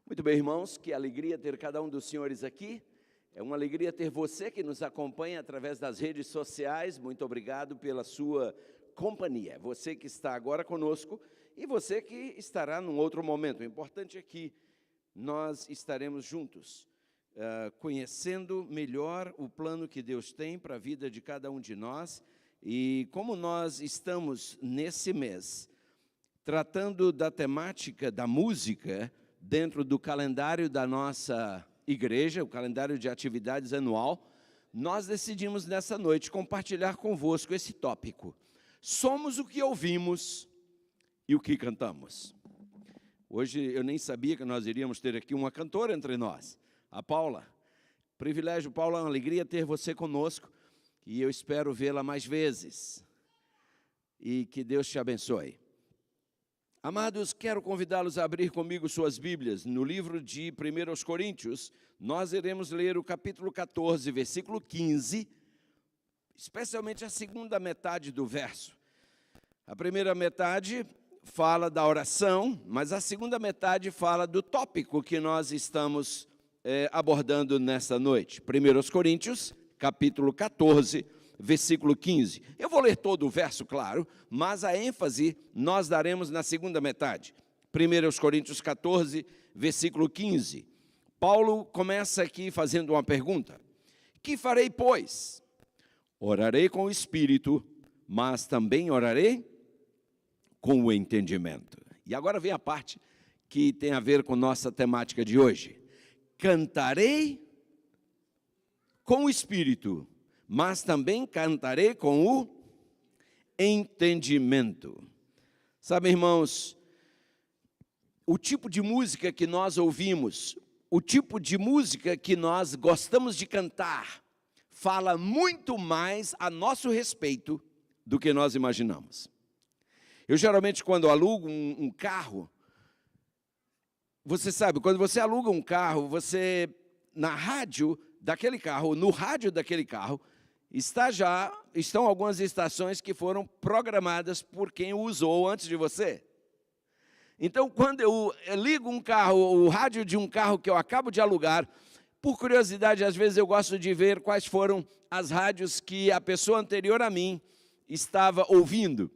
Muito bem, irmãos, que alegria ter cada um dos senhores aqui. É uma alegria ter você que nos acompanha através das redes sociais. Muito obrigado pela sua companhia. Você que está agora conosco e você que estará num outro momento. O importante é que nós estaremos juntos, conhecendo melhor o plano que Deus tem para a vida de cada um de nós. E como nós estamos nesse mês tratando da temática da música dentro do calendário da nossa igreja, o calendário de atividades anual, nós decidimos nessa noite compartilhar convosco esse tópico. Somos o que ouvimos e o que cantamos. Hoje eu nem sabia que nós iríamos ter aqui uma cantora entre nós, a Paula. Privilégio, Paula, é uma alegria ter você conosco e eu espero vê-la mais vezes. E que Deus te abençoe. Amados, quero convidá-los a abrir comigo suas Bíblias. No livro de 1 Coríntios, nós iremos ler o capítulo 14, versículo 15, especialmente a segunda metade do verso. A primeira metade fala da oração, mas a segunda metade fala do tópico que nós estamos abordando nessa noite. 1 Coríntios, capítulo 14, versículo 15. Eu vou ler todo o verso, claro, mas a ênfase nós daremos na segunda metade. 1 Coríntios 14, versículo 15. Paulo começa aqui fazendo uma pergunta. Que farei, pois? Orarei com o Espírito, mas também orarei com o entendimento. E agora vem a parte que tem a ver com nossa temática de hoje. Cantarei com o Espírito, mas também cantarei com o entendimento. Sabe, irmãos, o tipo de música que nós ouvimos, o tipo de música que nós gostamos de cantar, fala muito mais a nosso respeito do que nós imaginamos. Eu geralmente, quando alugo um carro, você sabe, quando você aluga um carro, você, na rádio daquele carro, no rádio daquele carro, estão algumas estações que foram programadas por quem o usou antes de você. Então, quando eu ligo um carro, o rádio de um carro que eu acabo de alugar, por curiosidade, às vezes eu gosto de ver quais foram as rádios que a pessoa anterior a mim estava ouvindo.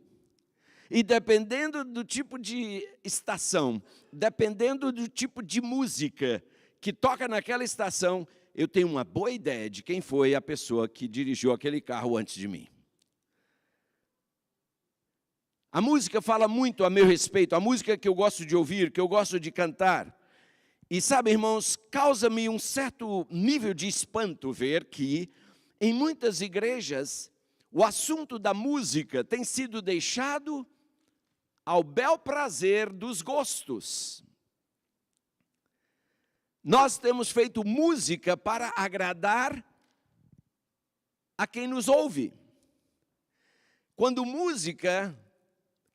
E dependendo do tipo de estação, dependendo do tipo de música que toca naquela estação, eu tenho uma boa ideia de quem foi a pessoa que dirigiu aquele carro antes de mim. A música fala muito a meu respeito, a música que eu gosto de ouvir, que eu gosto de cantar. E sabe, irmãos, causa-me um certo nível de espanto ver que, em muitas igrejas, o assunto da música tem sido deixado ao bel prazer dos gostos. Nós temos feito música para agradar a quem nos ouve. Quando música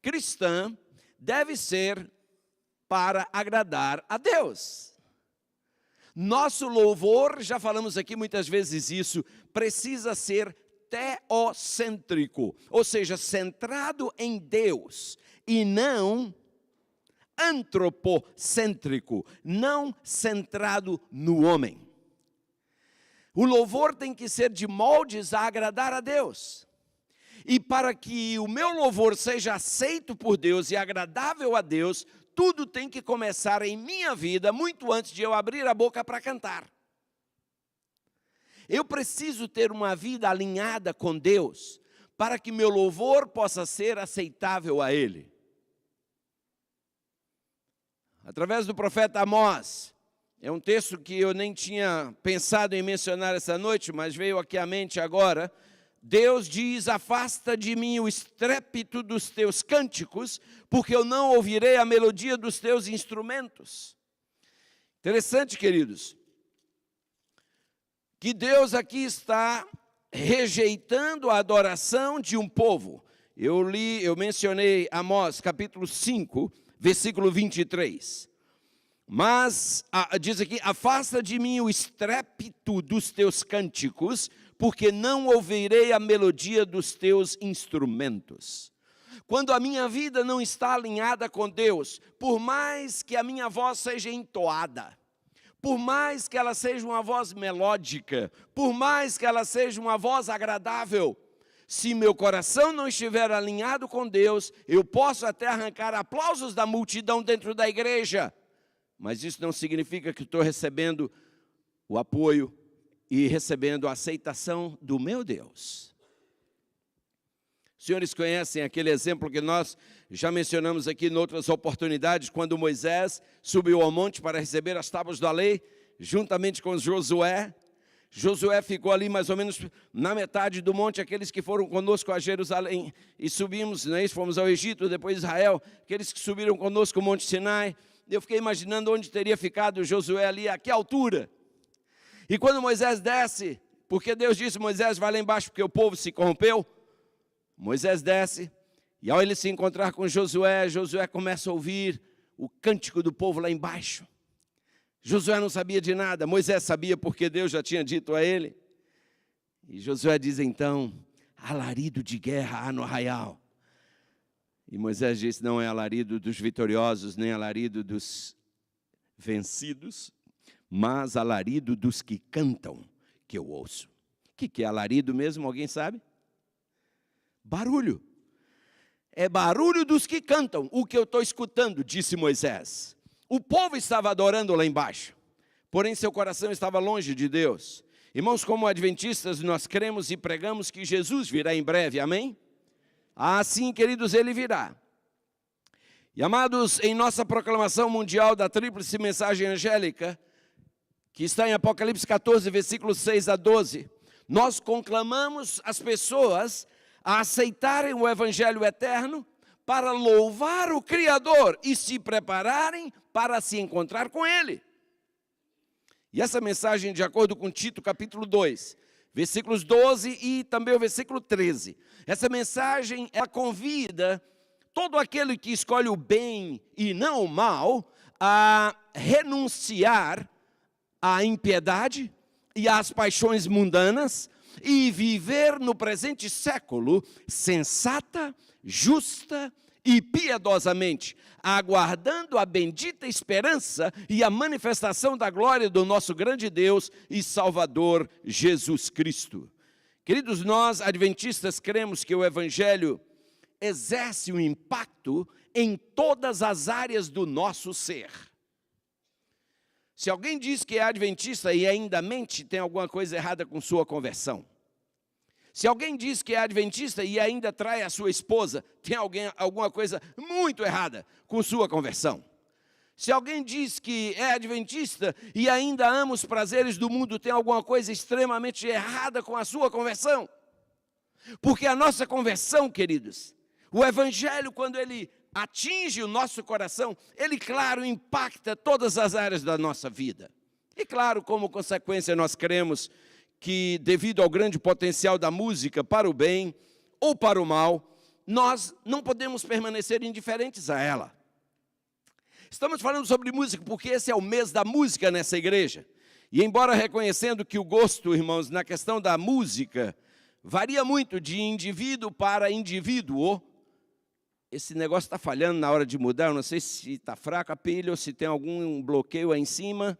cristã deve ser para agradar a Deus. Nosso louvor, já falamos aqui muitas vezes isso, precisa ser teocêntrico, ou seja, centrado em Deus e não antropocêntrico, não centrado no homem. O louvor tem que ser de moldes a agradar a Deus. E para que o meu louvor seja aceito por Deus e agradável a Deus, tudo tem que começar em minha vida muito antes de eu abrir a boca para cantar. Eu preciso ter uma vida alinhada com Deus para que meu louvor possa ser aceitável a Ele. Através do profeta Amós, é um texto que eu nem tinha pensado em mencionar essa noite, mas veio aqui à mente agora. Deus diz: afasta de mim o estrépito dos teus cânticos, porque eu não ouvirei a melodia dos teus instrumentos. Interessante, queridos, que Deus aqui está rejeitando a adoração de um povo. Eu mencionei Amós, capítulo 5, versículo 23. Mas, diz aqui, afasta de mim o estrépito dos teus cânticos, porque não ouvirei a melodia dos teus instrumentos. Quando a minha vida não está alinhada com Deus, por mais que a minha voz seja entoada, por mais que ela seja uma voz melódica, por mais que ela seja uma voz agradável, se meu coração não estiver alinhado com Deus, eu posso até arrancar aplausos da multidão dentro da igreja, mas isso não significa que estou recebendo o apoio e recebendo a aceitação do meu Deus. Os senhores conhecem aquele exemplo que nós já mencionamos aqui em outras oportunidades, quando Moisés subiu ao monte para receber as tábuas da lei, juntamente com Josué. Josué ficou ali mais ou menos na metade do monte, aqueles que foram conosco a Jerusalém e subimos, né, fomos ao Egito, depois Israel, aqueles que subiram conosco o Monte Sinai. Eu fiquei imaginando onde teria ficado Josué ali, a que altura. E quando Moisés desce, porque Deus disse, Moisés vai lá embaixo porque o povo se corrompeu, Moisés desce, e ao ele se encontrar com Josué, Josué começa a ouvir o cântico do povo lá embaixo. Josué não sabia de nada, Moisés sabia porque Deus já tinha dito a ele. E Josué diz então, alarido de guerra há no arraial. E Moisés disse, não é alarido dos vitoriosos, nem alarido dos vencidos, mas alarido dos que cantam, que eu ouço. O que é alarido mesmo, alguém sabe? Barulho. É barulho dos que cantam, o que eu estou escutando, disse Moisés. O povo estava adorando lá embaixo, porém seu coração estava longe de Deus. Irmãos, como adventistas, nós cremos e pregamos que Jesus virá em breve, amém? Assim, queridos, ele virá. E amados, em nossa proclamação mundial da tríplice mensagem angélica, que está em Apocalipse 14, versículos 6 a 12, nós conclamamos as pessoas a aceitarem o Evangelho eterno para louvar o Criador e se prepararem para se encontrar com Ele. E essa mensagem, de acordo com Tito, capítulo 2, versículos 12 e também o versículo 13, essa mensagem, ela convida todo aquele que escolhe o bem e não o mal a renunciar à impiedade e às paixões mundanas e viver no presente século sensata, justa e piedosamente, aguardando a bendita esperança e a manifestação da glória do nosso grande Deus e Salvador Jesus Cristo. Queridos, nós adventistas cremos que o Evangelho exerce um impacto em todas as áreas do nosso ser. Se alguém diz que é adventista e ainda mente, tem alguma coisa errada com sua conversão. Se alguém diz que é adventista e ainda trai a sua esposa, tem alguma coisa muito errada com sua conversão. Se alguém diz que é adventista e ainda ama os prazeres do mundo, tem alguma coisa extremamente errada com a sua conversão. Porque a nossa conversão, queridos, o Evangelho, quando ele atinge o nosso coração, ele, claro, impacta todas as áreas da nossa vida. E, claro, como consequência, nós cremos que, devido ao grande potencial da música para o bem ou para o mal, nós não podemos permanecer indiferentes a ela. Estamos falando sobre música porque esse é o mês da música nessa igreja. E embora reconhecendo que o gosto, irmãos, na questão da música, varia muito de indivíduo para indivíduo, esse negócio está falhando na hora de mudar, eu não sei se está fraca a pilha ou se tem algum bloqueio aí em cima.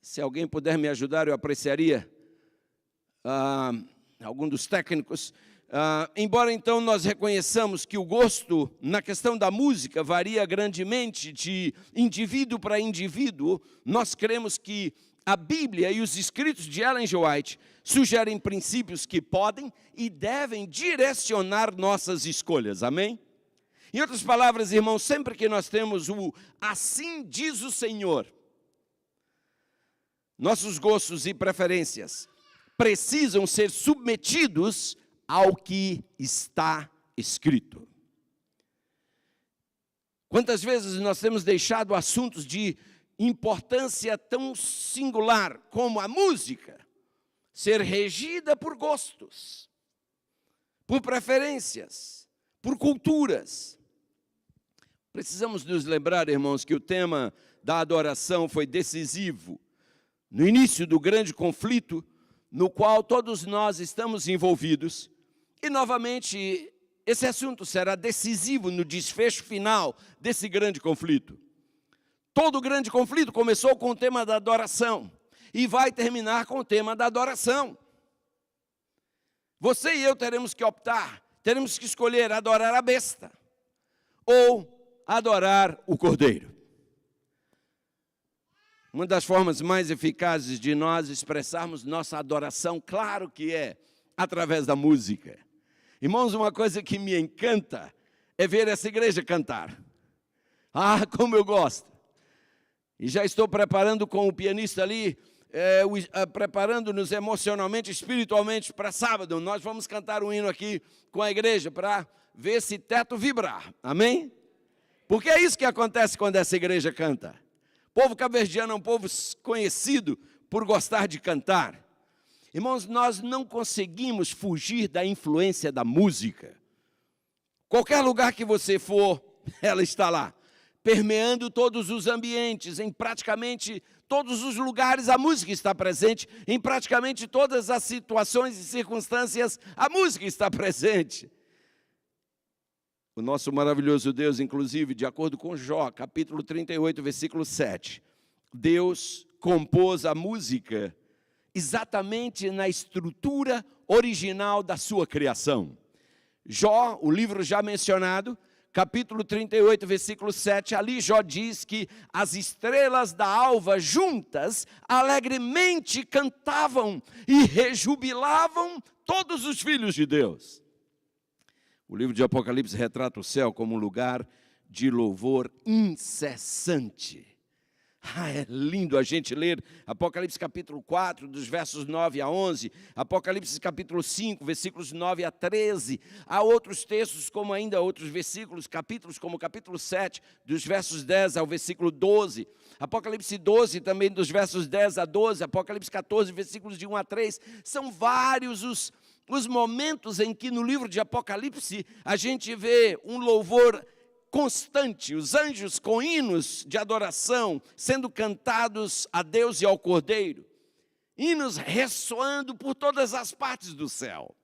Se alguém puder me ajudar, eu apreciaria. Algum dos técnicos. Embora então nós reconheçamos que o gosto na questão da música varia grandemente de indivíduo para indivíduo, nós cremos que a Bíblia e os escritos de Ellen G. White sugerem princípios que podem e devem direcionar nossas escolhas, amém? Em outras palavras, irmãos, sempre que nós temos o assim diz o Senhor, nossos gostos e preferências precisam ser submetidos ao que está escrito. Quantas vezes nós temos deixado assuntos de importância tão singular como a música ser regida por gostos, por preferências, por culturas. Precisamos nos lembrar, irmãos, que o tema da adoração foi decisivo no início do grande conflito no qual todos nós estamos envolvidos. E, novamente, esse assunto será decisivo no desfecho final desse grande conflito. Todo grande conflito começou com o tema da adoração e vai terminar com o tema da adoração. Você e eu teremos que optar, teremos que escolher adorar a besta ou adorar o Cordeiro. Uma das formas mais eficazes de nós expressarmos nossa adoração, claro que é através da música. Irmãos, uma coisa que me encanta é ver essa igreja cantar. Ah, como eu gosto! E já estou preparando com o pianista ali, preparando-nos emocionalmente, espiritualmente para sábado. Nós vamos cantar um hino aqui com a igreja para ver esse teto vibrar. Amém? Porque é isso que acontece quando essa igreja canta. O povo cabo-verdiano é um povo conhecido por gostar de cantar. Irmãos, nós não conseguimos fugir da influência da música. Qualquer lugar que você for, ela está lá, permeando todos os ambientes, em praticamente todos os lugares a música está presente, em praticamente todas as situações e circunstâncias a música está presente. O nosso maravilhoso Deus, inclusive, de acordo com Jó, capítulo 38, versículo 7, Deus compôs a música exatamente na estrutura original da sua criação. Jó, o livro já mencionado, capítulo 38, versículo 7, ali Jó diz que as estrelas da alva juntas alegremente cantavam e rejubilavam todos os filhos de Deus. O livro de Apocalipse retrata o céu como um lugar de louvor incessante. É lindo a gente ler Apocalipse capítulo 4, dos versos 9 a 11, Apocalipse capítulo 5, versículos 9 a 13. Há outros textos, como ainda outros versículos, capítulos, como o capítulo 7, dos versos 10 ao versículo 12. Apocalipse 12, também dos versos 10 a 12. Apocalipse 14, versículos de 1 a 3. São vários os momentos em que no livro de Apocalipse a gente vê um louvor constante, os anjos com hinos de adoração sendo cantados a Deus e ao Cordeiro, hinos ressoando por todas as partes do céu.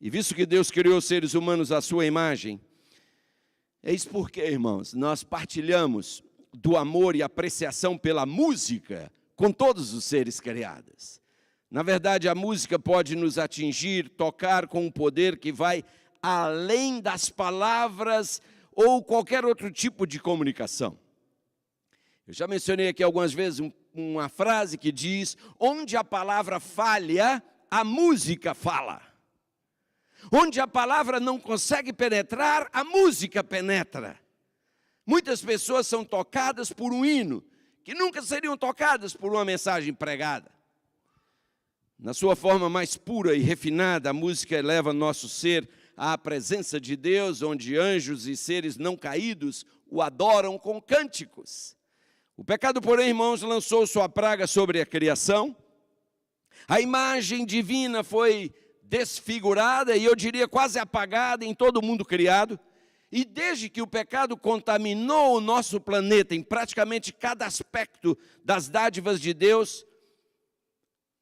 E visto que Deus criou os seres humanos à sua imagem, eis porque, irmãos, nós partilhamos do amor e apreciação pela música com todos os seres criados. Na verdade, a música pode nos atingir, tocar com um poder que vai além das palavras ou qualquer outro tipo de comunicação. Eu já mencionei aqui algumas vezes uma frase que diz: onde a palavra falha, a música fala. Onde a palavra não consegue penetrar, a música penetra. Muitas pessoas são tocadas por um hino, que nunca seriam tocadas por uma mensagem pregada. Na sua forma mais pura e refinada, a música eleva nosso ser à presença de Deus, onde anjos e seres não caídos o adoram com cânticos. O pecado, porém, irmãos, lançou sua praga sobre a criação. A imagem divina foi desfigurada e eu diria quase apagada em todo o mundo criado. E desde que o pecado contaminou o nosso planeta em praticamente cada aspecto das dádivas de Deus,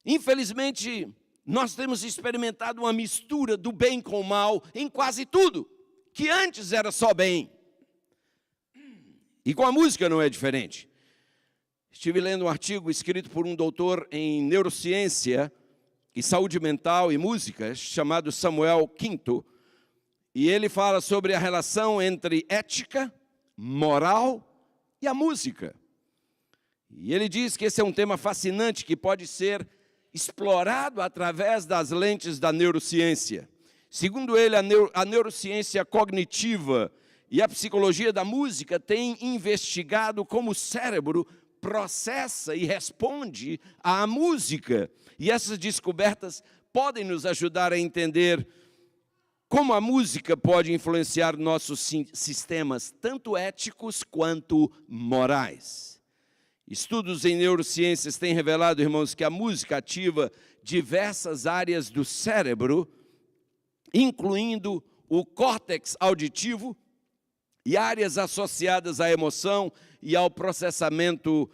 infelizmente, nós temos experimentado uma mistura do bem com o mal em quase tudo, que antes era só bem. E com a música não é diferente. Estive lendo um artigo escrito por um doutor em neurociência e saúde mental e música, chamado Samuel Quinto, e ele fala sobre a relação entre ética, moral e a música. E ele diz que esse é um tema fascinante que pode ser explorado através das lentes da neurociência. Segundo ele, a neurociência cognitiva e a psicologia da música têm investigado como o cérebro processa e responde à música. E essas descobertas podem nos ajudar a entender como a música pode influenciar nossos sistemas, tanto éticos quanto morais. Estudos em neurociências têm revelado, irmãos, que a música ativa diversas áreas do cérebro, incluindo o córtex auditivo e áreas associadas à emoção e ao processamento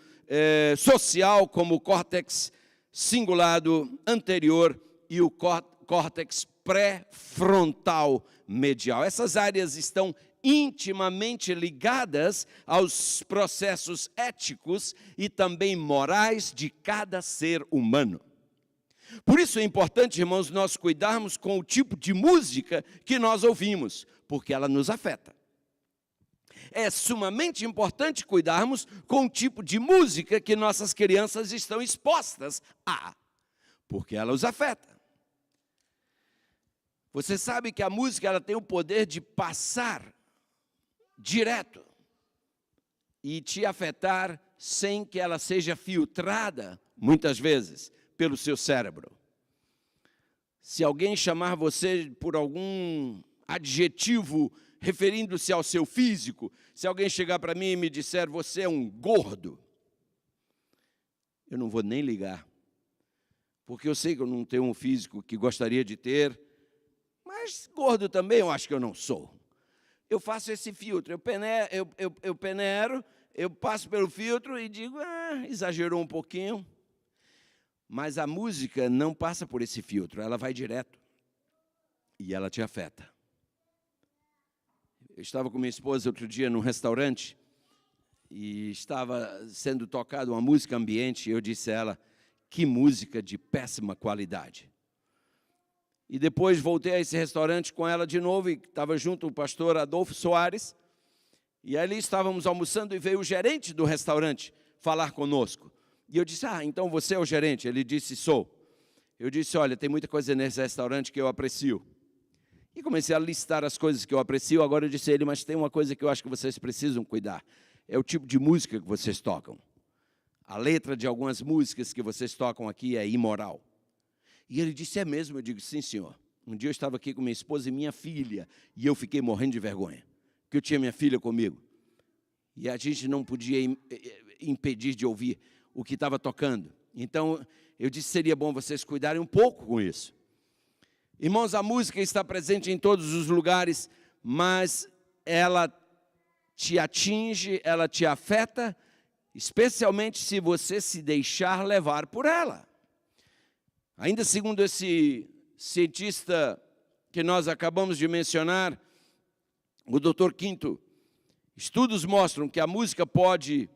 social, como o córtex cingulado anterior e o córtex pré-frontal medial. Essas áreas estão intimamente ligadas aos processos éticos e também morais de cada ser humano. Por isso é importante, irmãos, nós cuidarmos com o tipo de música que nós ouvimos, porque ela nos afeta. É sumamente importante cuidarmos com o tipo de música que nossas crianças estão expostas a, porque ela os afeta. Você sabe que a música ela tem o poder de passar direto e te afetar sem que ela seja filtrada, muitas vezes, pelo seu cérebro. Se alguém chamar você por algum adjetivo referindo-se ao seu físico, se alguém chegar para mim e me disser, você é um gordo, eu não vou nem ligar, porque eu sei que eu não tenho um físico que gostaria de ter, mas gordo também eu acho que eu não sou. Eu faço esse filtro, eu peneiro, eu passo pelo filtro e digo, exagerou um pouquinho. Mas a música não passa por esse filtro, ela vai direto e ela te afeta. Eu estava com minha esposa outro dia num restaurante e estava sendo tocada uma música ambiente e eu disse a ela, que música de péssima qualidade. E depois voltei a esse restaurante com ela de novo, e estava junto o pastor Adolfo Soares, e ali estávamos almoçando e veio o gerente do restaurante falar conosco. E eu disse, então você é o gerente? Ele disse, sou. Eu disse, olha, tem muita coisa nesse restaurante que eu aprecio. E comecei a listar as coisas que eu aprecio, agora eu disse a ele, mas tem uma coisa que eu acho que vocês precisam cuidar, é o tipo de música que vocês tocam. A letra de algumas músicas que vocês tocam aqui é imoral. E ele disse, é mesmo? Eu digo, sim, senhor. Um dia eu estava aqui com minha esposa e minha filha, e eu fiquei morrendo de vergonha, porque eu tinha minha filha comigo. E a gente não podia impedir de ouvir o que estava tocando. Então, eu disse, seria bom vocês cuidarem um pouco com isso. Irmãos, a música está presente em todos os lugares, mas ela te atinge, ela te afeta, especialmente se você se deixar levar por ela. Ainda segundo esse cientista que nós acabamos de mencionar, o Dr. Quinto, estudos mostram que a música pode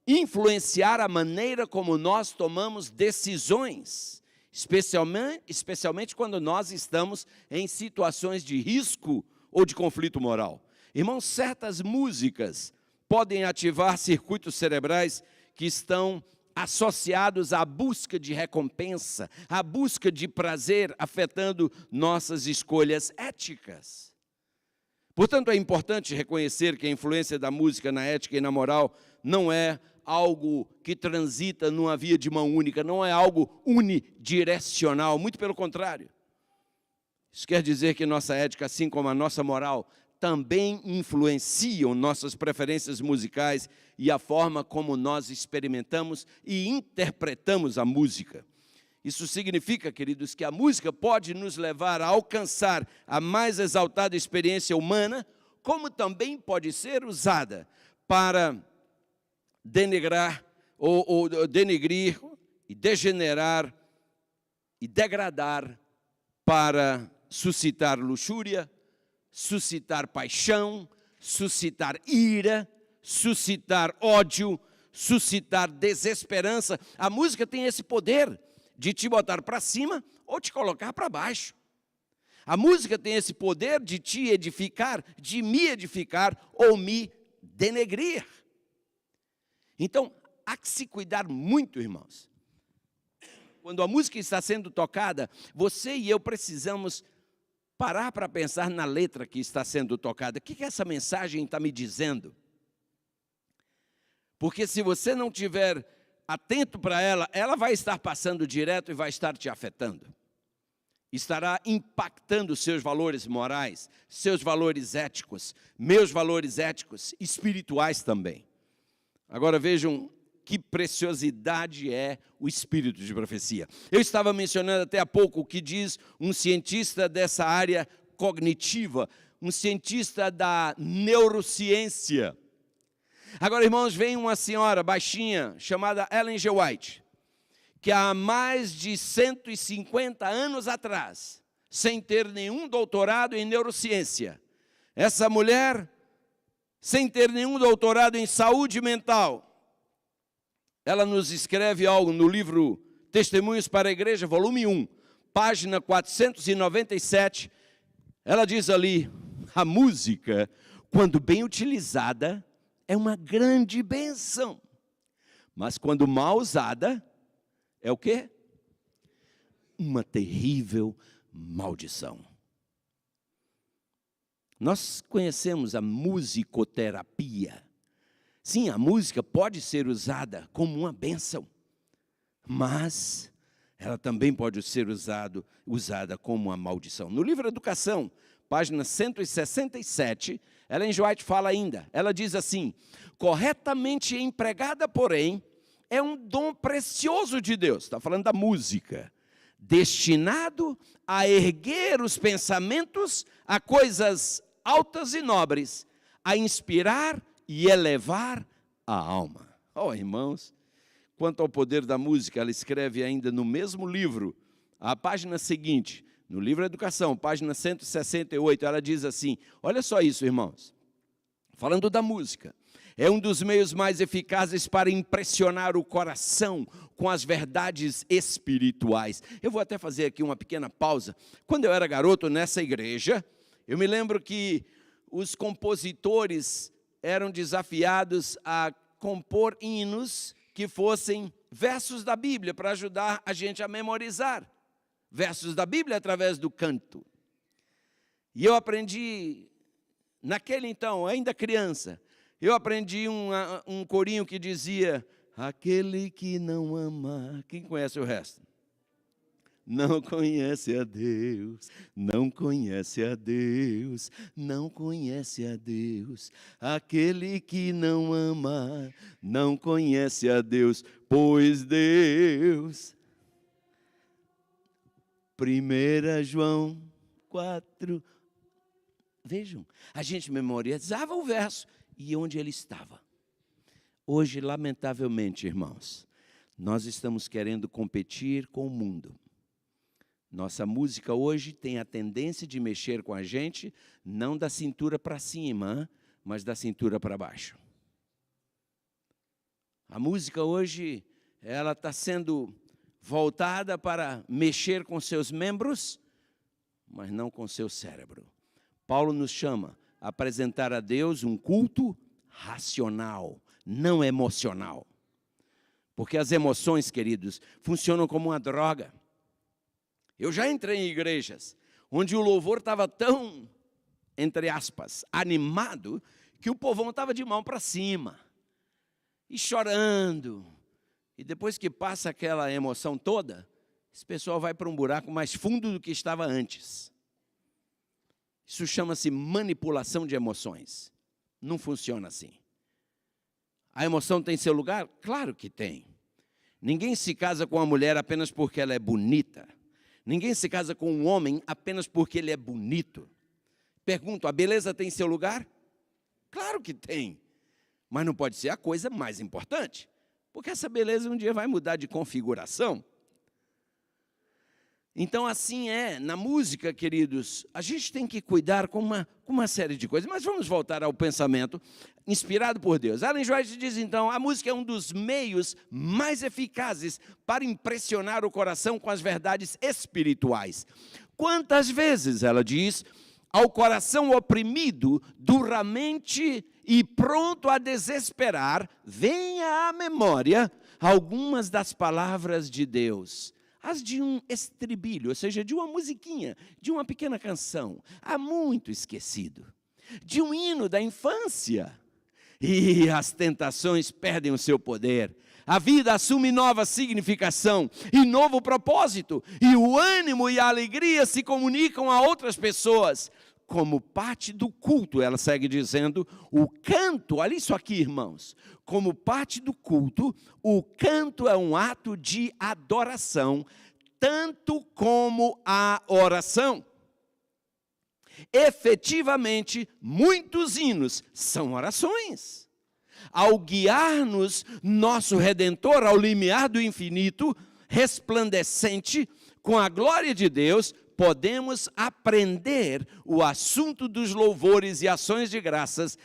influenciar a maneira como nós tomamos decisões, especialmente quando nós estamos em situações de risco ou de conflito moral. Irmãos, certas músicas podem ativar circuitos cerebrais que estão associados à busca de recompensa, à busca de prazer, afetando nossas escolhas éticas. Portanto, é importante reconhecer que a influência da música na ética e na moral não é algo que transita numa via de mão única, não é algo unidirecional, muito pelo contrário. Isso quer dizer que nossa ética, assim como a nossa moral, também influenciam nossas preferências musicais e a forma como nós experimentamos e interpretamos a música. Isso significa, queridos, que a música pode nos levar a alcançar a mais exaltada experiência humana, como também pode ser usada para denegrar ou denegrir e degenerar e degradar para suscitar luxúria, suscitar paixão, suscitar ira, suscitar ódio, suscitar desesperança. A música tem esse poder de te botar para cima ou te colocar para baixo. A música tem esse poder de te edificar, de me edificar ou me denegrir. Então, há que se cuidar muito, irmãos. Quando a música está sendo tocada, você e eu precisamos parar para pensar na letra que está sendo tocada. O que essa mensagem está me dizendo? Porque se você não estiver atento para ela, ela vai estar passando direto e vai estar te afetando. Estará impactando seus valores morais, seus valores éticos, meus valores éticos, espirituais também. Agora vejam que preciosidade é o espírito de profecia. Eu estava mencionando até há pouco o que diz um cientista dessa área cognitiva, um cientista da neurociência. Agora, irmãos, vem uma senhora baixinha chamada Ellen G. White, que há mais de 150 anos atrás, sem ter nenhum doutorado em neurociência. Essa mulher, sem ter nenhum doutorado em saúde mental, ela nos escreve algo no livro Testemunhos para a Igreja, volume 1, página 497. Ela diz ali: a música, quando bem utilizada, é uma grande bênção. Mas quando mal usada, é o quê? Uma terrível maldição. Nós conhecemos a musicoterapia. Sim, a música pode ser usada como uma bênção, mas ela também pode ser usada como uma maldição. No livro Educação, página 167, Ellen White fala ainda, ela diz assim: corretamente empregada, porém, é um dom precioso de Deus, está falando da música, destinado a erguer os pensamentos a coisas altas e nobres, a inspirar e elevar a alma. Oh, irmãos, quanto ao poder da música, ela escreve ainda no mesmo livro, a página seguinte, no livro Educação, página 168, ela diz assim, olha só isso, irmãos, falando da música: é um dos meios mais eficazes para impressionar o coração com as verdades espirituais. Eu vou até fazer aqui uma pequena pausa. Quando eu era garoto nessa igreja, eu me lembro que os compositores eram desafiados a compor hinos que fossem versos da Bíblia, para ajudar a gente a memorizar versos da Bíblia através do canto. E eu aprendi, naquele então, ainda criança, eu aprendi um corinho que dizia: aquele que não ama, quem conhece o resto? Não conhece a Deus, não conhece a Deus, não conhece a Deus. Aquele que não ama, não conhece a Deus, pois Deus. 1 João 4. Vejam, a gente memorizava o verso e onde ele estava. Hoje, lamentavelmente, irmãos, nós estamos querendo competir com o mundo. Nossa música hoje tem a tendência de mexer com a gente, não da cintura para cima, mas da cintura para baixo. A música hoje, ela está sendo voltada para mexer com seus membros, mas não com seu cérebro. Paulo nos chama a apresentar a Deus um culto racional, não emocional. Porque as emoções, queridos, funcionam como uma droga. Eu já entrei em igrejas onde o louvor estava tão, entre aspas, animado, que o povão estava de mão para cima, e chorando. E depois que passa aquela emoção toda, esse pessoal vai para um buraco mais fundo do que estava antes. Isso chama-se manipulação de emoções. Não funciona assim. A emoção tem seu lugar? Claro que tem. Ninguém se casa com uma mulher apenas porque ela é bonita. Ninguém se casa com um homem apenas porque ele é bonito. Pergunto, a beleza tem seu lugar? Claro que tem. Mas não pode ser a coisa mais importante. Porque essa beleza um dia vai mudar de configuração. Então, assim é, na música, queridos, a gente tem que cuidar com uma série de coisas. Mas vamos voltar ao pensamento inspirado por Deus. Ellen White diz, então, a música é um dos meios mais eficazes para impressionar o coração com as verdades espirituais. Quantas vezes, ela diz, ao coração oprimido, duramente e pronto a desesperar, venha à memória algumas das palavras de Deus. As de um estribilho, ou seja, de uma musiquinha, de uma pequena canção, há muito esquecido, de um hino da infância. E as tentações perdem o seu poder, a vida assume nova significação e novo propósito, e o ânimo e a alegria se comunicam a outras pessoas. Como parte do culto, ela segue dizendo, o canto, olha isso aqui, irmãos, como parte do culto, o canto é um ato de adoração, tanto como a oração. Efetivamente, muitos hinos são orações. Ao guiar-nos nosso Redentor ao limiar do infinito, resplandecente, com a glória de Deus, podemos aprender o assunto dos louvores e ações de graças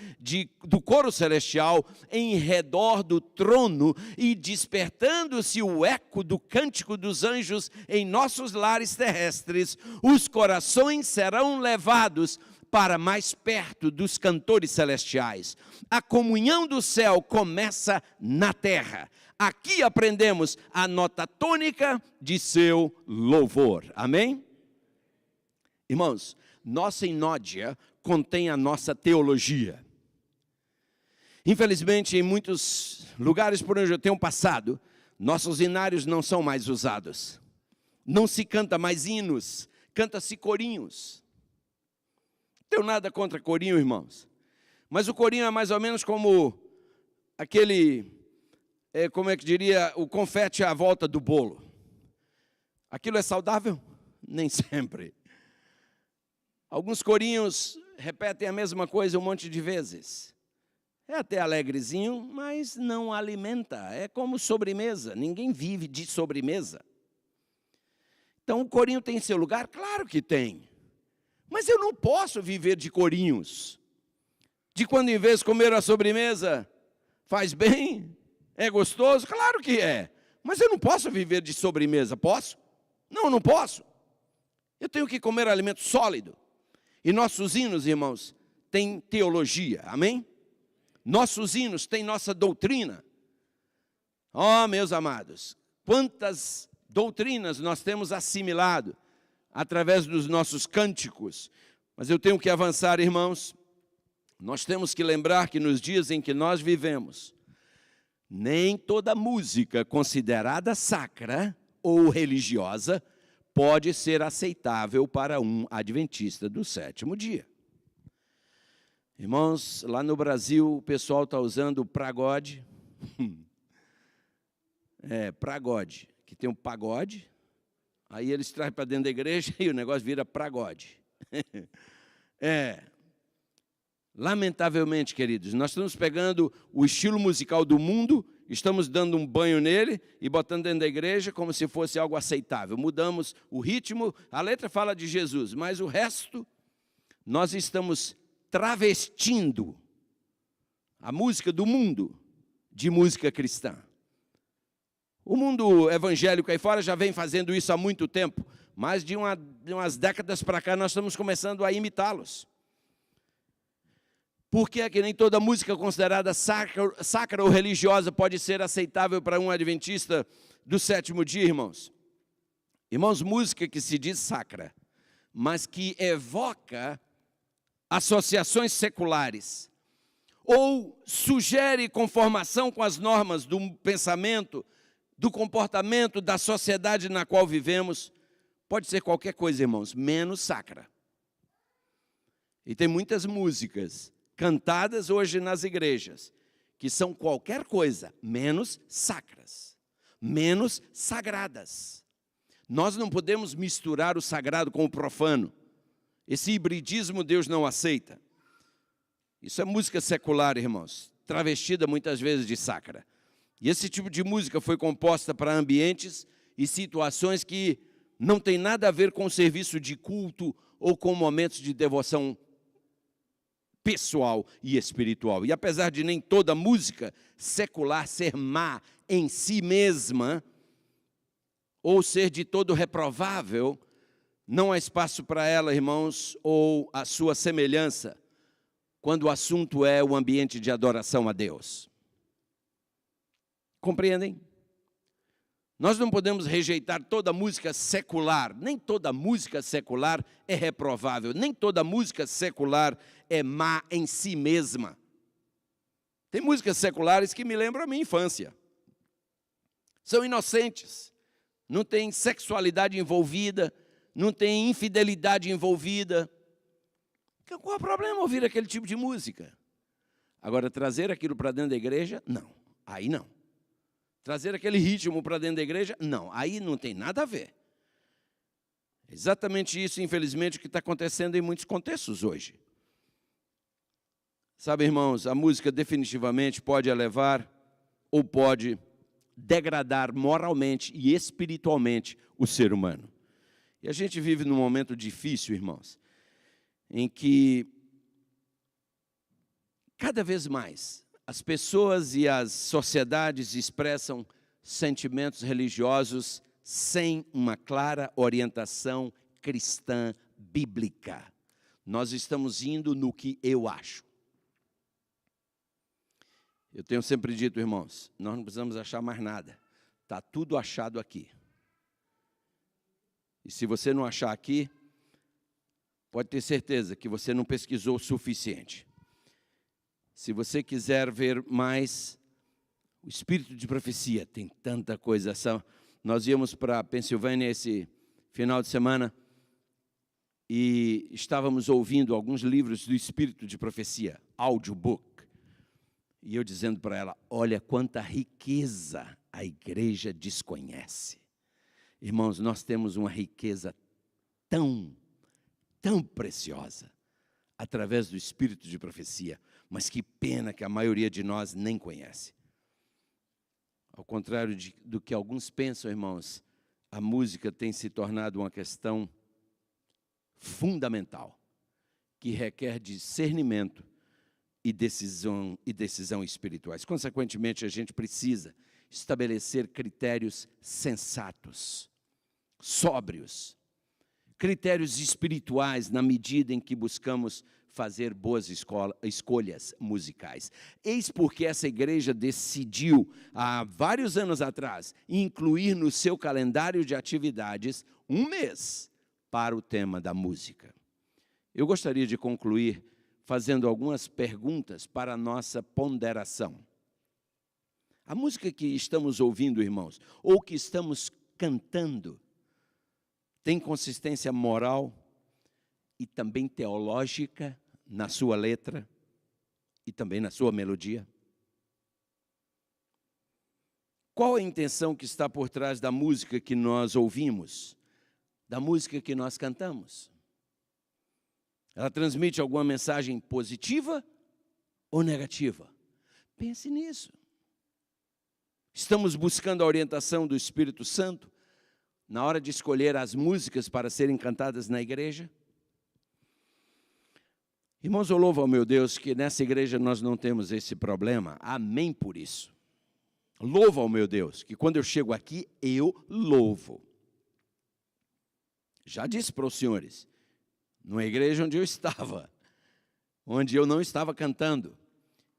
do coro celestial em redor do trono e despertando-se o eco do cântico dos anjos em nossos lares terrestres, os corações serão levados para mais perto dos cantores celestiais. A comunhão do céu começa na terra. Aqui aprendemos a nota tônica de seu louvor. Amém? Irmãos, nossa inódia contém a nossa teologia. Infelizmente, em muitos lugares por onde eu tenho passado, nossos hinários não são mais usados. Não se canta mais hinos, canta-se corinhos. Não tenho nada contra corinho, irmãos. Mas o corinho é mais ou menos como aquele, como é que diria, o confete à volta do bolo. Aquilo é saudável? Nem sempre. Alguns corinhos repetem a mesma coisa um monte de vezes. É até alegrezinho, mas não alimenta. É como sobremesa. Ninguém vive de sobremesa. Então o corinho tem seu lugar? Claro que tem. Mas eu não posso viver de corinhos. De quando em vez comer a sobremesa faz bem? É gostoso? Claro que é. Mas eu não posso viver de sobremesa. Posso? Não, não posso. Eu tenho que comer alimento sólido. E nossos hinos, irmãos, têm teologia. Amém? Nossos hinos têm nossa doutrina. Oh, meus amados, quantas doutrinas nós temos assimilado através dos nossos cânticos. Mas eu tenho que avançar, irmãos. Nós temos que lembrar que nos dias em que nós vivemos, nem toda música considerada sacra ou religiosa pode ser aceitável para um adventista do sétimo dia. Irmãos, lá no Brasil o pessoal está usando o pagode. Pagode, que tem um pagode. Aí eles trazem para dentro da igreja e o negócio vira pagode. Lamentavelmente, queridos, nós estamos pegando o estilo musical do mundo, estamos dando um banho nele e botando dentro da igreja como se fosse algo aceitável. Mudamos o ritmo, a letra fala de Jesus, mas o resto, nós estamos travestindo a música do mundo de música cristã. O mundo evangélico aí fora já vem fazendo isso há muito tempo, mas de umas décadas para cá nós estamos começando a imitá-los. Por que é que nem toda música considerada sacra ou religiosa pode ser aceitável para um adventista do sétimo dia, irmãos? Irmãos, música que se diz sacra, mas que evoca associações seculares, ou sugere conformação com as normas do pensamento, do comportamento da sociedade na qual vivemos, pode ser qualquer coisa, irmãos, menos sacra. E tem muitas músicas cantadas hoje nas igrejas, que são qualquer coisa, menos sacras, menos sagradas. Nós não podemos misturar o sagrado com o profano. Esse hibridismo Deus não aceita. Isso é música secular, irmãos, travestida muitas vezes de sacra. E esse tipo de música foi composta para ambientes e situações que não tem nada a ver com o serviço de culto ou com momentos de devoção pessoal e espiritual. E apesar de nem toda música secular ser má em si mesma, ou ser de todo reprovável, não há espaço para ela, irmãos, ou a sua semelhança, quando o assunto é o ambiente de adoração a Deus. Compreendem? Nós não podemos rejeitar toda música secular. Nem toda música secular é reprovável. Nem toda música secular é má em si mesma. Tem músicas seculares que me lembram a minha infância. São inocentes. Não tem sexualidade envolvida. Não tem infidelidade envolvida. Qual é o problema ouvir aquele tipo de música? Agora, trazer aquilo para dentro da igreja, não. Aí não. Trazer aquele ritmo para dentro da igreja, não. Aí não tem nada a ver. Exatamente isso, infelizmente, o que está acontecendo em muitos contextos hoje. Sabe, irmãos, a música definitivamente pode elevar ou pode degradar moralmente e espiritualmente o ser humano. E a gente vive num momento difícil, irmãos, em que cada vez mais as pessoas e as sociedades expressam sentimentos religiosos sem uma clara orientação cristã bíblica. Nós estamos indo no que eu acho. Eu tenho sempre dito, irmãos, nós não precisamos achar mais nada. Está tudo achado aqui. E se você não achar aqui, pode ter certeza que você não pesquisou o suficiente. Se você quiser ver mais, o espírito de profecia tem tanta coisa. Nós íamos para a Pensilvânia esse final de semana e estávamos ouvindo alguns livros do espírito de profecia, audiobook. E eu dizendo para ela, olha quanta riqueza a igreja desconhece. Irmãos, nós temos uma riqueza tão preciosa, através do espírito de profecia, mas que pena que a maioria de nós nem conhece. Ao contrário do que alguns pensam, irmãos, a música tem se tornado uma questão fundamental, que requer discernimento e decisão espirituais. Consequentemente, a gente precisa estabelecer critérios sensatos, sóbrios, critérios espirituais na medida em que buscamos fazer boas escolhas musicais. Eis porque essa igreja decidiu, há vários anos atrás, incluir no seu calendário de atividades um mês para o tema da música. Eu gostaria de concluir fazendo algumas perguntas para a nossa ponderação. A música que estamos ouvindo, irmãos, ou que estamos cantando, tem consistência moral e também teológica na sua letra e também na sua melodia? Qual a intenção que está por trás da música que nós ouvimos, da música que nós cantamos? Ela transmite alguma mensagem positiva ou negativa? Pense nisso. Estamos buscando a orientação do Espírito Santo na hora de escolher as músicas para serem cantadas na igreja? Irmãos, eu louvo ao meu Deus que nessa igreja nós não temos esse problema. Amém por isso. Louvo ao meu Deus que quando eu chego aqui, eu louvo. Já disse para os senhores, numa igreja onde eu estava, onde eu não estava cantando.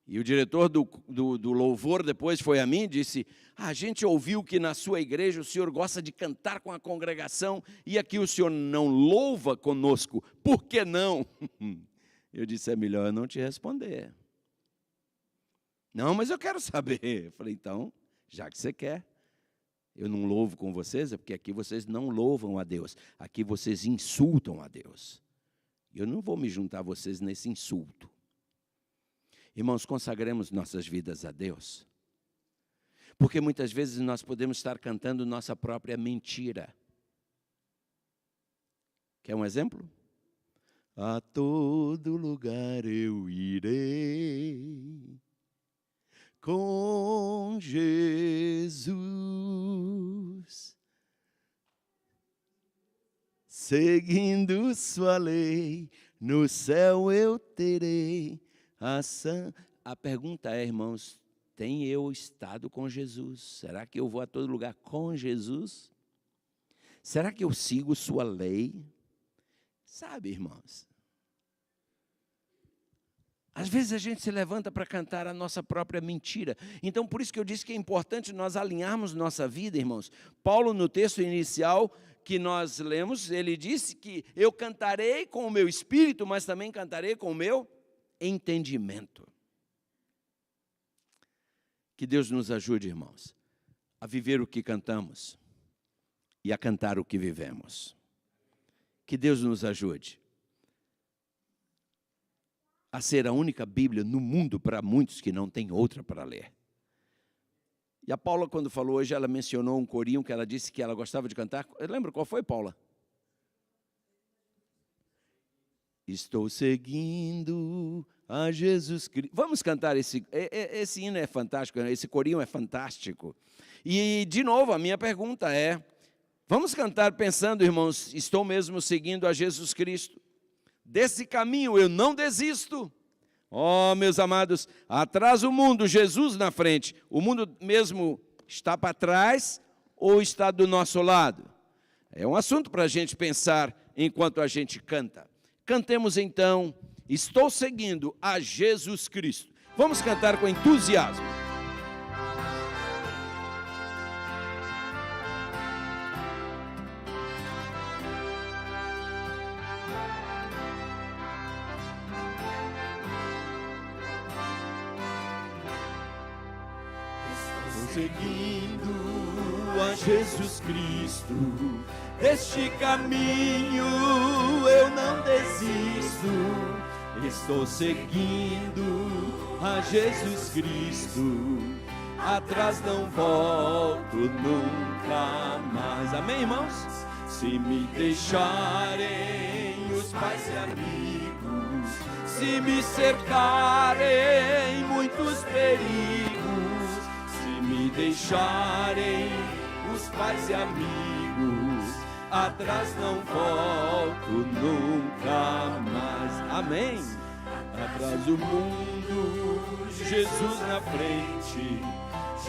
E o diretor do louvor depois foi a mim e disse, a gente ouviu que na sua igreja o senhor gosta de cantar com a congregação e aqui o senhor não louva conosco, por que não? Eu disse, é melhor eu não te responder. Não, mas eu quero saber. Eu falei, então, já que você quer, eu não louvo com vocês, é porque aqui vocês não louvam a Deus, aqui vocês insultam a Deus. Eu não vou me juntar a vocês nesse insulto. Irmãos, consagremos nossas vidas a Deus. Porque muitas vezes nós podemos estar cantando nossa própria mentira. Quer um exemplo? A todo lugar eu irei com Jesus, seguindo sua lei, no céu eu terei a pergunta é, irmãos, tem eu estado com Jesus? Será que eu vou a todo lugar com Jesus? Será que eu sigo sua lei? Sabe, irmãos, às vezes a gente se levanta para cantar a nossa própria mentira. Então, por isso que eu disse que é importante nós alinharmos nossa vida, irmãos. Paulo, no texto inicial que nós lemos, ele disse que eu cantarei com o meu espírito, mas também cantarei com o meu entendimento. Que Deus nos ajude, irmãos, a viver o que cantamos e a cantar o que vivemos. Que Deus nos ajude a ser a única Bíblia no mundo para muitos que não tem outra para ler. E a Paula, quando falou hoje, ela mencionou um corinho que ela disse que ela gostava de cantar. Lembra qual foi, Paula? Estou seguindo a Jesus Cristo. Vamos cantar esse hino é fantástico, esse corinho é fantástico. E, de novo, a minha pergunta é, Vamos cantar pensando, irmãos, estou mesmo seguindo a Jesus Cristo. Desse caminho eu não desisto. Oh, meus amados, atrás o mundo, Jesus na frente. O mundo mesmo está para trás ou está do nosso lado? É um assunto para a gente pensar enquanto a gente canta. Cantemos então, estou seguindo a Jesus Cristo. Vamos cantar com entusiasmo. Seguindo a Jesus Cristo, deste caminho eu não desisto. Estou seguindo a Jesus Cristo, atrás não volto nunca mais. Amém, irmãos? Se me deixarem os pais e amigos, se me cercarem muitos perigos, me deixarem os pais e amigos, atrás não volto nunca mais. Amém? Atrás o mundo, Jesus na frente,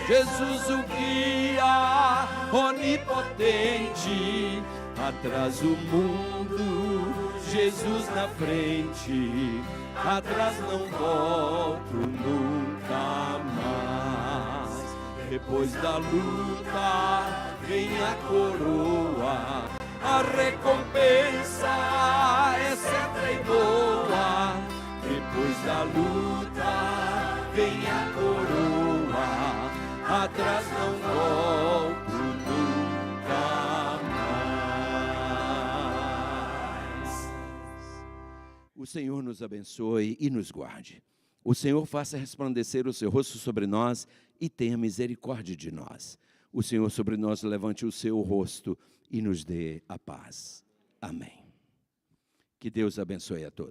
Jesus o guia onipotente. Atrás o mundo, Jesus na frente, atrás não volto nunca mais. Depois da luta vem a coroa, a recompensa é certa e boa. Depois da luta vem a coroa, atrás não volto nunca mais. O Senhor nos abençoe e nos guarde. O Senhor faça resplandecer o seu rosto sobre nós e tenha misericórdia de nós. O Senhor sobre nós levante o seu rosto e nos dê a paz. Amém. Que Deus abençoe a todos.